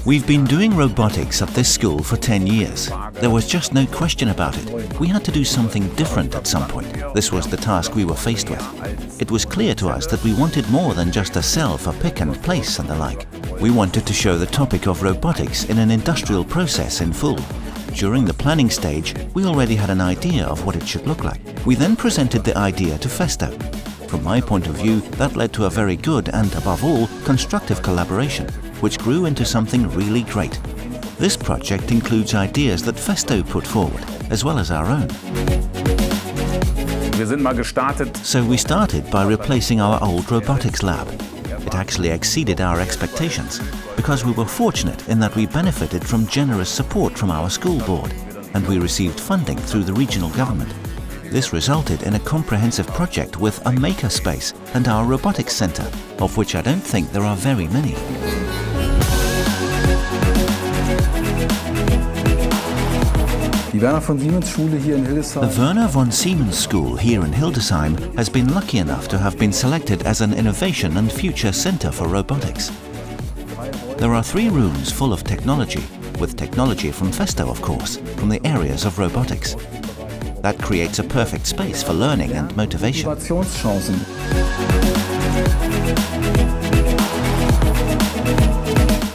We've been doing robotics at this school for 10 years. There was just no question about it. We had to do something different at some point. This was the task we were faced with. It was clear to us that we wanted more than just a cell for pick and place and the like. We wanted to show the topic of robotics in an industrial process in full. During the planning stage, we already had an idea of what it should look like. We then presented the idea to Festo. From my point of view, that led to a very good and, above all, constructive collaboration, which grew into something really great. This project includes ideas that Festo put forward, as well as our own. So we started by replacing our old robotics lab. It actually exceeded our expectations, because we were fortunate in that we benefited from generous support from our school board, and we received funding through the regional government. This resulted in a comprehensive project with a makerspace and our robotics center, of which I don't think there are very many. The Werner von Siemens School here in Hildesheim has been lucky enough to have been selected as an innovation and future center for robotics. There are 3 rooms full of technology, with technology from Festo, of course, from the areas of robotics. That creates a perfect space for learning and motivation.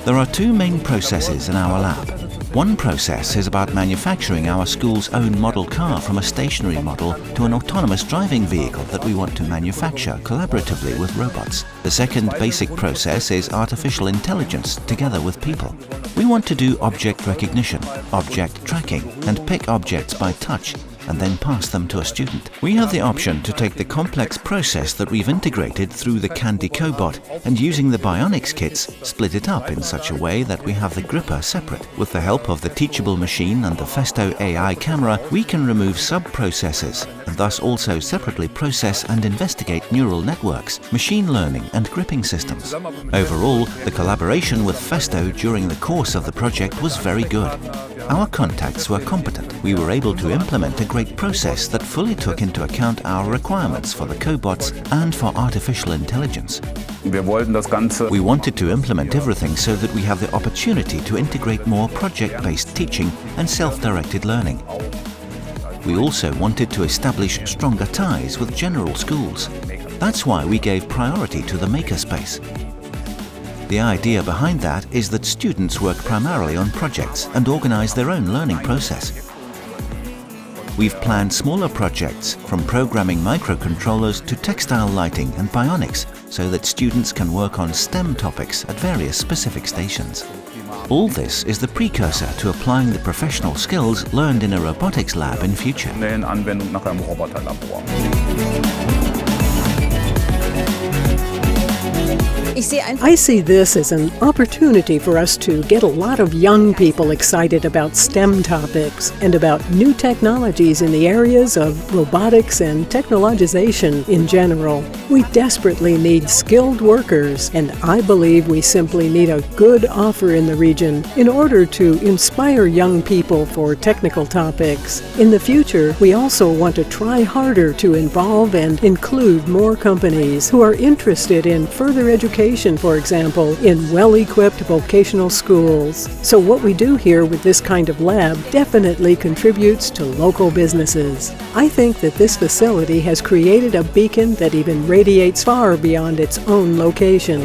There are 2 main processes in our lab. One process is about manufacturing our school's own model car from a stationary model to an autonomous driving vehicle that we want to manufacture collaboratively with robots. The second basic process is artificial intelligence together with people. We want to do object recognition, object tracking, and pick objects by touch, and then pass them to a student. We have the option to take the complex process that we've integrated through the Candy Cobot and using the Bionics kits, split it up in such a way that we have the gripper separate. With the help of the teachable machine and the Festo AI camera, we can remove sub-processes and thus also separately process and investigate neural networks, machine learning and gripping systems. Overall, the collaboration with Festo during the course of the project was very good. Our contacts were competent. We were able to implement a great process that fully took into account our requirements for the cobots and for artificial intelligence. We wanted to implement everything so that we have the opportunity to integrate more project-based teaching and self-directed learning. We also wanted to establish stronger ties with general schools. That's why we gave priority to the makerspace. The idea behind that is that students work primarily on projects and organize their own learning process. We've planned smaller projects, from programming microcontrollers to textile lighting and bionics, so that students can work on STEM topics at various specific stations. All this is the precursor to applying the professional skills learned in a robotics lab in future. I see this as an opportunity for us to get a lot of young people excited about STEM topics and about new technologies in the areas of robotics and technologization in general. We desperately need skilled workers, and I believe we simply need a good offer in the region in order to inspire young people for technical topics. In the future, we also want to try harder to involve and include more companies who are interested in further education, for example, in well-equipped vocational schools. So what we do here with this kind of lab definitely contributes to local businesses. I think that this facility has created a beacon that even radiates far beyond its own location.